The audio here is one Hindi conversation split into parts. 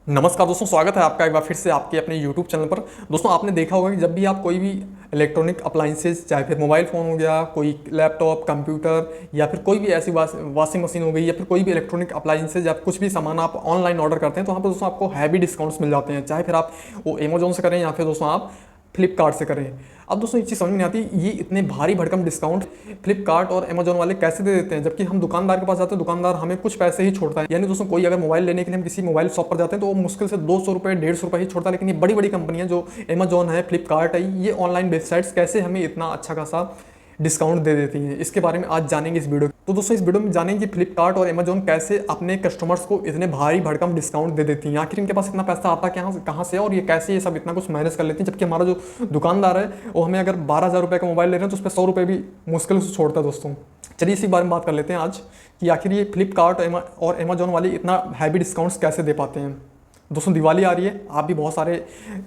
नमस्कार दोस्तों, स्वागत है आपका एक बार फिर से आपके अपने YouTube चैनल पर। दोस्तों, आपने देखा होगा कि जब भी आप कोई भी इलेक्ट्रॉनिक अप्लाइंसेज, चाहे फिर मोबाइल फ़ोन हो गया, कोई लैपटॉप, कंप्यूटर या फिर कोई भी ऐसी वॉशिंग मशीन हो गई या फिर कोई भी इलेक्ट्रॉनिक अप्लाइंसेज या कुछ भी सामान आप ऑनलाइन ऑर्डर करते हैं तो वहाँ पर दोस्तों आपको हैवी डिस्काउंट्स मिल जाते हैं। चाहे फिर आप वो अमेजोन से करें या फिर दोस्तों आप फ्लिपकार्ट से करें। अब दोस्तों एक चीज़ समझ में नहीं आती, ये इतने भारी भरकम डिस्काउंट फ्लिपकार्ट और अमेजोन वाले कैसे दे देते हैं, जबकि हम दुकानदार के पास जाते हैं, दुकानदार हमें कुछ पैसे ही छोड़ता है। यानी दोस्तों कोई अगर मोबाइल लेने के लिए हम किसी मोबाइल शॉप पर जाते हैं तो वो मुश्किल से 200 रुपये 150 रुपये ही छोड़ता है। लेकिन ये बड़ी बड़ी कंपनियां जो अमेजोन है, फ्लिपकार्ट है, ये ऑनलाइन वेबसाइट्स कैसे हमें इतना अच्छा खासा डिस्काउंट दे देती हैं, इसके बारे में आज जानेंगे इस वीडियो। तो दोस्तों इस वीडियो में जानेंगे कि फ्लिपकार्ट और अमेजोन कैसे अपने कस्टमर्स को इतने भारी भरकम डिस्काउंट दे देती हैं। आखिर इनके पास इतना पैसा आता कहाँ से और ये कैसे ये सब इतना कुछ मैनेज कर लेती हैं, जबकि हमारा जो दुकानदार है वो हमें अगर 12,000 रुपये का मोबाइल ले रहे हैं तो उस पर 100 रुपये भी मुश्किल से छोड़ता है। दोस्तों चलिए इसी बारे में बात कर लेते हैं आज कि आखिर ये फ्लिपकार्ट और अमेजोन वाले इतना हैवी डिस्काउंट्स कैसे दे पाते हैं। दोस्तों दिवाली आ रही है, आप भी बहुत सारे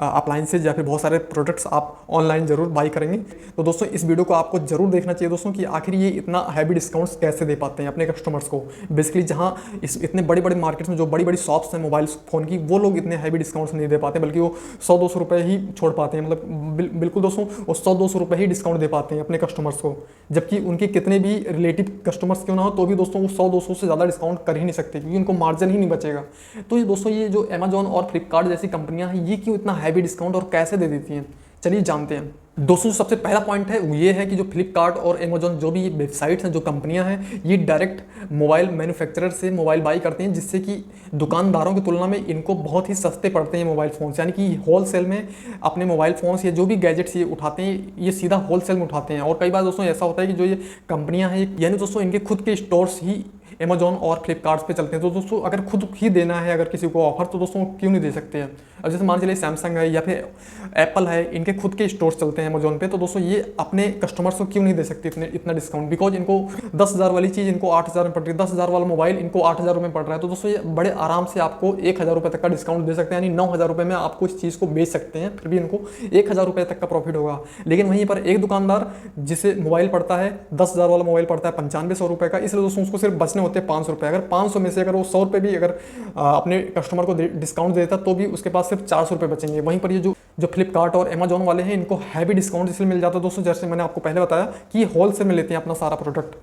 अप्लाइंसेज या फिर बहुत सारे प्रोडक्ट्स आप ऑनलाइन ज़रूर बाई करेंगे। तो दोस्तों इस वीडियो को आपको ज़रूर देखना चाहिए दोस्तों कि आखिर ये इतना हैवी डिस्काउंट्स कैसे दे पाते हैं अपने कस्टमर्स को। बेसिकली जहाँ इतने बड़े बड़े मार्केट्स में जो बड़ी बड़ी शॉप्स हैं मोबाइल फ़ोन की, वो लोग इतने हैवी डिस्काउंट्स नहीं दे पाते, बल्कि वो 100-200 रुपये ही छोड़ पाते हैं। मतलब बिल्कुल दोस्तों वो 100-200 रुपये ही डिस्काउंट दे पाते हैं अपने कस्टमर्स को, जबकि उनके कितने भी रिलेटिव कस्टमर्स क्यों ना हो तो भी दोस्तों वो 100-200 से ज़्यादा डिस्काउंट कर ही नहीं सकते, क्योंकि उनको मार्जिन ही नहीं बचेगा। तो ये दोस्तों ये जो अमेजोन और फ्लिपकार्ट जैसी कंपनियां हैं, ये क्यों इतना हैवी डिस्काउंट और कैसे दे देती हैं, चलिए जानते हैं। दोस्तों सबसे पहला पॉइंट है वो ये है कि जो फ्लिपकार्ट और अमेजोन जो भी वेबसाइट्स हैं, जो कंपनियां हैं, ये डायरेक्ट मोबाइल मैन्युफैक्चरर से मोबाइल बाई करती हैं, जिससे कि दुकानदारों की तुलना में इनको बहुत ही सस्ते पड़ते हैं मोबाइल फ़ोन्स। यानी कि होलसेल में अपने मोबाइल फ़ोन्स या जो भी गैजेट्स ये उठाते हैं, ये सीधा होलसेल में उठाते हैं। और कई बार दोस्तों ऐसा होता है कि जो ये कंपनियाँ हैं, यानी दोस्तों इनके खुद के स्टोर्स ही अमेजोन और फ्लिपकार्ट पे चलते हैं। तो दोस्तों अगर खुद ही देना है अगर किसी को ऑफर, तो दोस्तों क्यों नहीं दे सकते हैं। अब जैसे मान चलिए सैमसंग है या फिर एप्पल है, इनके खुद के स्टोर्स चलते हैं अमेजोन पे, तो दोस्तों ये अपने कस्टमर्स को क्यों नहीं दे सकते इतना डिस्काउंट। बिकॉज इनको 10,000 वाली चीज़ इनको 8,000 में पड़ रही है, 10,000 वाला मोबाइल इनको 8,000 में पड़ रहा है। तो दोस्तों ये बड़े आराम से आपको 1,000 रुपये तक का डिस्काउंट दे सकते हैं, यानी 9,000 रुपये में आपको इस चीज़ को बेच सकते हैं, फिर भी इनको 1,000 रुपये तक का प्रॉफिट होगा। लेकिन वहीं पर एक दुकानदार जिसे मोबाइल पड़ता है 10,000 वाला मोबाइल पड़ता है 9500 रुपये का, इसलिए दोस्तों उसको सिर्फ बचने होते हैं 500 रुपये। अगर 500 में से अगर वो 100 रुपये भी अगर अपने कस्टमर को डिस्काउंट देता तो भी उसके पास सिर्फ 400 रुपये बचेंगे। वहीं पर ये जो फ्लिपकार्ट और अमेजोन वाले हैं, इनको हैवी डिस्काउंट इसलिए मिल जाता है दोस्तों, जैसे मैंने आपको पहले बताया कि होलसेल में लेते हैं अपना सारा प्रोडक्ट,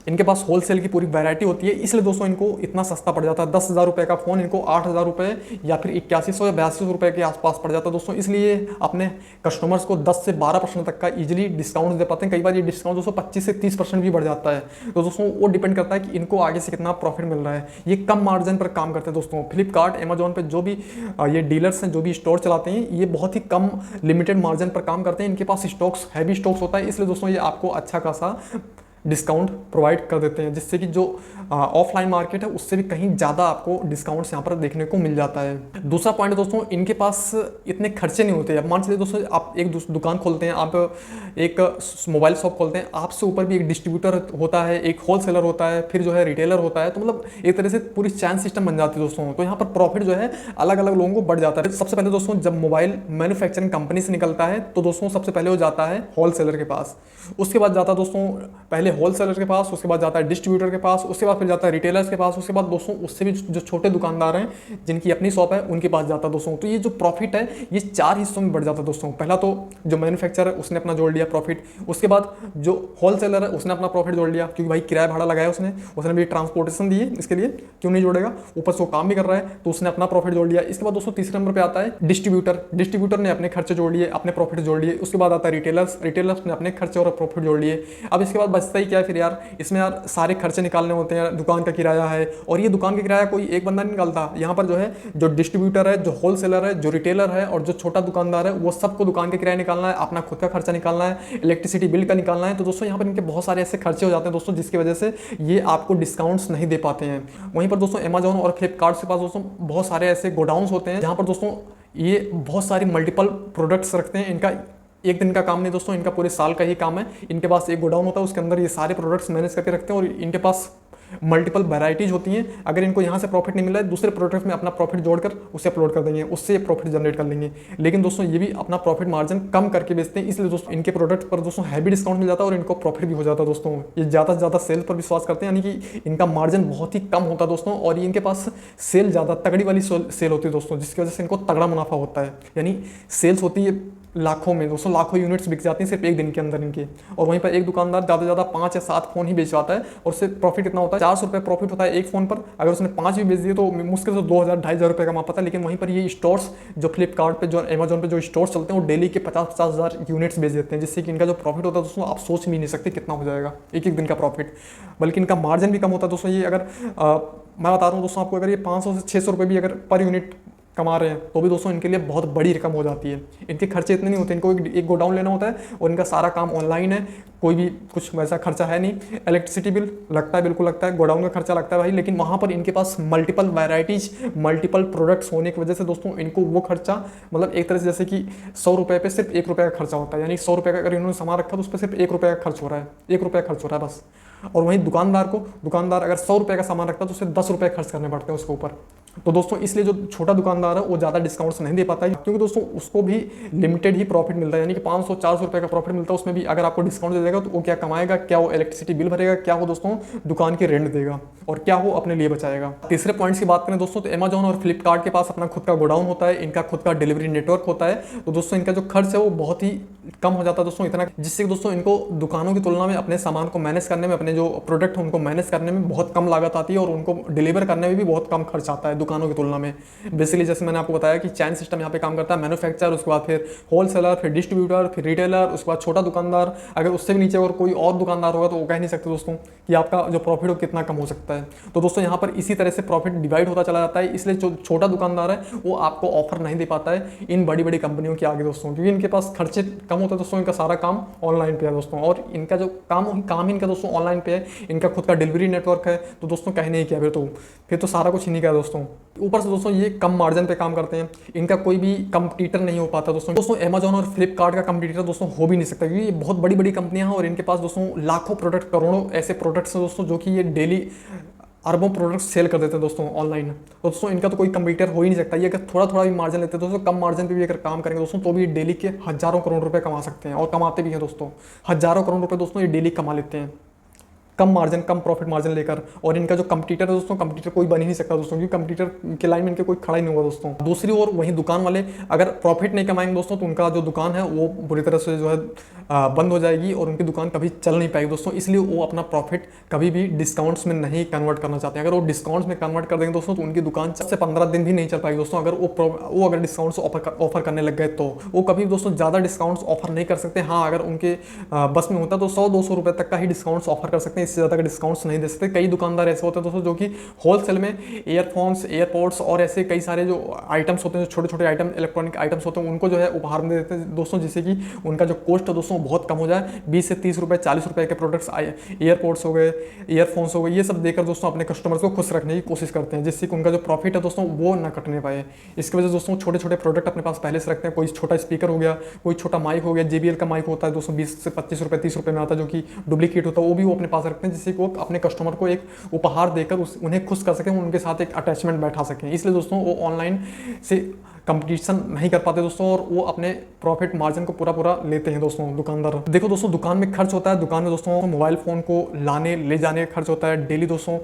इनके पास होलसेल की पूरी वैरायटी होती है, इसलिए दोस्तों इनको इतना सस्ता पड़ जाता है। 10,000 रुपये का फ़ोन इनको 8,000 रुपये या फिर 8100 या 8200 रुपये के आसपास पड़ जाता है दोस्तों। इसलिए अपने कस्टमर्स को 10 से 12% तक का इजीली डिस्काउंट दे पाते हैं। कई बार ये डिस्काउंट दोस्तों 25 से 30% भी बढ़ जाता है। तो दोस्तों वो डिपेंड करता है कि इनको आगे से कितना प्रॉफिट मिल रहा है। ये कम मार्जिन पर काम करते हैं दोस्तों। फ्लिपकार्ट अमेजोन पर जो भी ये डीलर्स हैं, जो भी स्टोर चलाते हैं, ये बहुत ही कम लिमिटेड मार्जिन पर काम करते हैं। इनके पास स्टॉक्स हैवी स्टॉक्स होता है, इसलिए दोस्तों ये आपको अच्छा खासा डिस्काउंट प्रोवाइड कर देते हैं, जिससे कि जो ऑफलाइन मार्केट है उससे भी कहीं ज़्यादा आपको डिस्काउंट्स यहाँ पर देखने को मिल जाता है। दूसरा पॉइंट दोस्तों, इनके पास इतने खर्चे नहीं होते। अब मान चलिए दोस्तों आप एक दुकान खोलते हैं, आप एक मोबाइल शॉप खोलते हैं, आपसे ऊपर भी एक डिस्ट्रीब्यूटर होता है, एक होलसेलर होता है, फिर जो है रिटेलर होता है। तो मतलब एक तरह से पूरी चैन सिस्टम बन जाती है दोस्तों। तो यहाँ पर प्रॉफिट जो है अलग अलग लोगों को बढ़ जाता है। सबसे पहले दोस्तों जब मोबाइल मैन्युफैक्चरिंग कंपनी से निकलता है तो दोस्तों सबसे पहले वो जाता है होलसेलर के पास, उसके बाद जाता है दोस्तों पहले होलसेलर के पास, उसके बाद जाता है डिस्ट्रीब्यूटर के पास, उसके बाद फिर जाता है रिटेलर्स के पास, उसके बाद दोस्तों उससे भी जो छोटे दुकानदार हैं जिनकी अपनी शॉप है उनके पास जाता है दोस्तों। तो ये जो प्रॉफिट है ये 4 हिस्सों में बढ़ जाता है दोस्तों। पहला तो जो मैन्युफैक्चरर है उसने अपना जोड़ लिया प्रॉफिट, उसके बाद जो होलसेलर है उसने अपना प्रॉफिट जोड़ लिया, क्योंकि भाई किराया भाड़ा लगाया उसने भी ट्रांसपोर्टेशन दी है, इसके लिए क्यों नहीं जोड़ेगा, ऊपर से वो काम भी कर रहा है तो उसने अपना प्रॉफिट जोड़ लिया। इसके बाद दोस्तों तीसरे नंबर पर आता है डिस्ट्रीब्यूटर ने अपने खर्चे जोड़ लिए, अपने प्रॉफिट जोड़ लिए। उसके बाद आता है रिटेलर्स ने अपने खर्चे और प्रॉफिट जोड़ लिए। अब इसके बाद बचता ही क्या है फिर यार, इसमें यार सारे खर्चे निकालने होते हैं। दुकान का किराया है, और ये दुकान का किराया कोई एक बंदा नहीं निकालता। यहाँ पर जो है जो डिस्ट्रीब्यूटर है, जो होलसेलर है, जो रिटेलर है और जो छोटा दुकानदार है, वो सबको दुकान का किराया निकालना है, अपना खुद का खर्चा निकालना है, इलेक्ट्रिसिटी बिल का निकालना है। तो दोस्तों यहाँ पर इनके बहुत सारे ऐसे खर्चे हो जाते हैं दोस्तों, जिसकी वजह से ये आपको डिस्काउंट्स नहीं दे पाते हैं। वहीं पर दोस्तों अमेजोन और फ्लिपकार्ट के पास दोस्तों बहुत सारे ऐसे गोडाउन्स होते हैं, जहाँ पर दोस्तों ये बहुत सारी मल्टीपल प्रोडक्ट्स रखते हैं। इनका एक दिन का काम नहीं दोस्तों, इनका पूरे साल का ही काम है। इनके पास एक गोडाउन होता है, उसके अंदर ये सारे प्रोडक्ट्स मैनेज करके रखते हैं, और इनके पास मल्टीपल वैरायटीज होती हैं, अगर इनको यहाँ से प्रॉफिट नहीं मिला है दूसरे प्रोडक्ट में अपना प्रॉफिट जोड़कर उसे अपलोड कर देंगे, उससे प्रॉफिट जनरेट कर लेंगे। लेकिन दोस्तों ये भी अपना प्रॉफिट मार्जिन कम करके बेचते हैं, इसलिए दोस्तों इनके प्रोडक्ट पर दोस्तों हैवी डिस्काउंट मिल जाता है और इनको प्रॉफिट भी हो जाता है। दोस्तों ये ज़्यादा से ज़्यादा सेल पर विश्वास करते हैं, यानी कि इनका मार्जिन बहुत ही कम होता है दोस्तों, और इनके पास सेल ज़्यादा तगड़ी वाली सेल होती है दोस्तों, जिसकी वजह से इनको तगड़ा मुनाफा होता है। यानी सेल्स होती है लाखों में दोस्तों, लाखों यूनिट्स बिक जाती हैं सिर्फ एक दिन के अंदर इनके, और वहीं पर एक दुकानदार ज़्यादा से ज़्यादा 5 या 7 फोन ही बेचवाता है और उससे प्रॉफिट कितना होता है, 400 रुपये प्रॉफिट होता है एक फोन पर। अगर उसने 5 भी बेच दिए तो मुश्किल से 2000-2500 रुपये कमा पाता है। लेकिन वहीं पर ये स्टोर्स जो फ्लिपकार्ट पे, जो अमेजोन पे जो स्टोर्स चलते हैं वो डेली के 50-50 हज़ार यूनिट्स बेच देते हैं, जिससे कि इनका जो प्रॉफिट होता है दोस्तों आप सोच भी नहीं सकते कितना हो जाएगा एक एक दिन का प्रॉफिट। बल्कि इनका मार्जिन भी कम होता है दोस्तों। ये अगर मैं बता रहा हूँ दोस्तों आपको, अगर ये 500 से 600 रुपये भी अगर पर यूनिट कमा रहे हैं तो भी दोस्तों इनके लिए बहुत बड़ी रकम हो जाती है। इनके खर्चे इतने नहीं होते, इनको एक गोडाउन लेना होता है और इनका सारा काम ऑनलाइन है, कोई भी कुछ वैसा खर्चा है नहीं। इलेक्ट्रिसिटी बिल लगता है, बिल्कुल लगता है, गोडाउन का खर्चा लगता है भाई, लेकिन वहाँ पर इनके पास मल्टीपल वैरायटीज, मल्टीपल प्रोडक्ट्स होने की वजह से दोस्तों इनको वो खर्चा, मतलब एक तरह से जैसे कि 100 रुपये पे सिर्फ 1 रुपये का खर्चा होता है, यानी 100 रुपये का अगर इन्होंने सामान रखा तो उस पर सिर्फ 1 रुपये का खर्च हो रहा है, 1 रुपये खर्च हो रहा है बस। और वहीं दुकानदार अगर 100 रुपये का सामान रखता है तो उसे 10 रुपये खर्च करने पड़ते हैं उसके ऊपर। तो दोस्तों इसलिए जो छोटा दुकानदार है वो ज़्यादा डिस्काउंट्स नहीं दे पाता है, क्योंकि दोस्तों उसको भी लिमिटेड ही प्रॉफिट मिलता है, यानी कि 500-400 रुपये का प्रॉफिट मिलता है। उसमें भी अगर आपको डिस्काउंट दे देगा तो वो क्या कमाएगा, क्या वो इलेक्ट्रिसिटी बिल भरेगा, क्या वो दोस्तों दुकान की रेंट देगा, और क्या वो अपने लिए बचाएगा। तीसरे पॉइंट्स की बात करें दोस्तों तो अमेजोन और फ्लिपकार्ट के पास अपना खुद का गोडाउन होता है, इनका खुद का डिलीवरी नेटवर्क होता है, तो दोस्तों इनका जो खर्च है वो बहुत ही कम हो जाता है दोस्तों, इतना, जिससे दोस्तों इनको दुकानों की तुलना में अपने सामान को मैनेज करने में, अपने जो प्रोडक्ट है उनको मैनेज करने में बहुत कम लागत आती है और उनको डिलीवर करने में भी बहुत कम खर्च आता है दुकानों की तुलना में। बेसिकली जैसे मैंने आपको बताया कि चैन सिस्टम यहाँ पे काम करता है, मैन्युफैक्चरर, उसके बाद फिर होलसेलर, फिर डिस्ट्रीब्यूटर, फिर रिटेलर, उसके बाद छोटा दुकानदार। अगर उससे भी नीचे और कोई और दुकानदार होगा तो वो कह नहीं सकते दोस्तों कि आपका जो प्रॉफिट हो कितना कम हो सकता है। तो दोस्तों यहाँ पर इसी तरह से प्रॉफिट डिवाइड होता चला जाता है, इसलिए जो छोटा दुकानदार है वो आपको ऑफर नहीं दे पाता है इन बड़ी बड़ी कंपनियों के आगे दोस्तों, क्योंकि इनके पास खर्चे कम होते हैं दोस्तों, इनका सारा काम ऑनलाइन पे है दोस्तों, और इनका जो काम इनका दोस्तों ऑनलाइन पे है, इनका खुद का डिलीवरी नेटवर्क है, तो दोस्तों कहने ही क्या, फिर तो सारा कुछ इन्हीं का है दोस्तों। ऊपर से दोस्तों ये कम मार्जिन पे काम करते हैं, इनका कोई भी कंपटीटर नहीं हो पाता दोस्तों अमेजोन और फ्लिपकार्ट का कंपटीटर दोस्तों हो भी नहीं सकता, क्योंकि ये बहुत बड़ी बड़ी कंपनियां हैं और इनके पास दोस्तों लाखों प्रोडक्ट, करोड़ों ऐसे प्रोडक्ट्स हैं दोस्तों जो कि ये डेली अरबों प्रोडक्ट्स सेल कर देते हैं दोस्तों ऑनलाइन। तो दोस्तों इनका तो कोई कंपटीटर हो ही नहीं सकता। ये अगर थोड़ा थोड़ा भी मार्जिन लेते हैं दोस्तों, कम मार्जिन पे भी अगर काम करेंगे दोस्तों तो भी डेली के हज़ारों करोड़ रुपए कमा सकते हैं, और कमाते भी हैं दोस्तों, हज़ारों करोड़ रुपए दोस्तों ये डेली कमा लेते हैं कम मार्जिन, कम प्रॉफिट मार्जिन लेकर। और इनका जो कंपटीटर है दोस्तों, कंपटीटर कोई बन ही नहीं सकता दोस्तों, क्योंकि कंपटीटर के लाइन में इनके कोई खड़ा ही नहीं होगा दोस्तों। दूसरी ओर वहीं दुकान वाले अगर प्रॉफिट नहीं कमाएंगे दोस्तों तो उनका जो दुकान है वो बुरी तरह से जो है बंद हो जाएगी और उनकी दुकान कभी चल नहीं पाएगी दोस्तों। इसलिए वो अपना प्रॉफिट कभी भी डिस्काउंट्स में नहीं कन्वर्ट करना चाहते हैं। अगर वो डिस्काउंट्स में कन्वर्ट कर देंगे दोस्तों तो उनकी दुकान से 15 दिन भी नहीं चल पाएगी दोस्तों। अगर वो अगर डिस्काउंट्स ऑफर करने लग गए तो वो कभी दोस्तों ज़्यादा डिस्काउंट्स ऑफर नहीं कर सकते। हाँ, अगर उनके बस में होता तो 100-200 रुपये तक का ही डिस्काउंट्स ऑफर कर सकते हैं, इससे ज़्यादा का डिस्काउंट्स नहीं दे सकते। कई दुकानदार ऐसे होते हैं दोस्तों जो कि होलसेल में ईयरफोन्स, एयरपोर्ट्स और ऐसे कई सारे जो आइटम्स होते हैं, जो छोटे छोटे आइटम, इलेक्ट्रॉनिक आइटम्स होते हैं, उनको जो है उपहार में दे देते हैं दोस्तों, जिससे कि उनका जो कॉस्ट है दोस्तों बहुत कम हो जाए। 20 से 30 रुपये, 40 रुपये के प्रोडक्ट्स, एयरपोर्ट्स हो गए, ईयरफोन्स हो गए, ये सब देकर दोस्तों अपने कस्टमर्स को खुश रखने की कोशिश करते हैं, जिससे कि उनका जो प्रॉफिट है दोस्तों वो ना कटने पाए। इसकी वजह से दोस्तों छोटे छोटे प्रोडक्ट अपने पास पहले से रखते हैं। कोई छोटा स्पीकर हो गया, कोई छोटा माइक हो गया, JBL का माइक होता है दोस्तों 20 से 25 रुपये, 30 रुपये में आता है, जो कि डुप्लीकेट होता है, वो भी वो अपने पास रखते हैं, जिससे कि वो अपने कस्टमर को एक उपहार देकर उन्हें खुश कर सकें, उनके साथ एक अटैचमेंट बैठा सकें। इसलिए दोस्तों वो ऑनलाइन से कंपटीशन नहीं कर पाते दोस्तों, और वो अपने प्रॉफिट मार्जिन को पूरा लेते हैं दोस्तों दुकानदार। देखो दोस्तों, दुकान में खर्च होता है, दुकान में दोस्तों मोबाइल फ़ोन को लाने ले जाने का खर्च होता है डेली दोस्तों,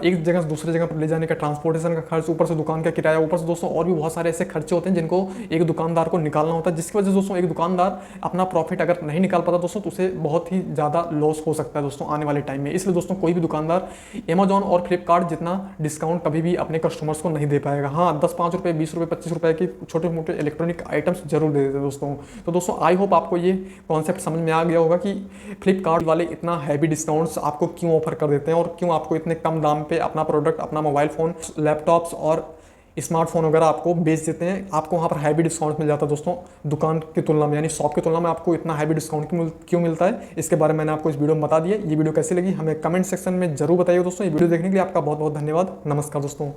एक जगह से दूसरे जगह पर ले जाने का ट्रांसपोर्टेशन का खर्च, ऊपर से दुकान का किराया, ऊपर से दोस्तों और भी बहुत सारे ऐसे खर्चे होते हैं जिनको एक दुकानदार को निकालना होता है, जिसकी वजह से दोस्तों एक दुकानदार अपना प्रॉफिट अगर नहीं निकाल पाता दोस्तों तो उसे बहुत ही ज़्यादा लॉस हो सकता है दोस्तों आने वाले टाइम में। इसलिए दोस्तों कोई भी दुकानदार अमेजॉन और फ्लिपकार्ट जितना डिस्काउंट कभी भी अपने कस्टमर्स को नहीं दे पाएगा। हाँ, 10-5 रुपये, 20 रुपये, 25 रुपये की छोटे मोटे इलेक्ट्रॉनिक आइटम्स जरूर दे देते हैं दोस्तों। तो दोस्तों आई होप आपको ये कॉन्सेप्ट समझ में आ गया होगा कि फ्लिपकार्ट वाले इतना हैवी डिस्काउंट्स आपको क्यों ऑफर कर देते हैं और क्यों आपको इतने कम दाम पे अपना प्रोडक्ट, अपना मोबाइल फ़ोन, लैपटॉप्स और स्मार्टफोन वगैरह आपको बेच देते हैं। आपको वहाँ पर हैवी डिस्काउंट मिल जाता है दोस्तों दुकान की तुलना में, यानी शॉप की तुलना में आपको इतना हैवी डिस्काउंट क्यों मिलता है, इसके बारे में मैंने आपको इस वीडियो में बता दिया। ये वीडियो कैसी लगी हमें कमेंट सेक्शन में जरूर बताइए दोस्तों। ये वीडियो देखने के लिए आपका बहुत बहुत धन्यवाद। नमस्कार दोस्तों।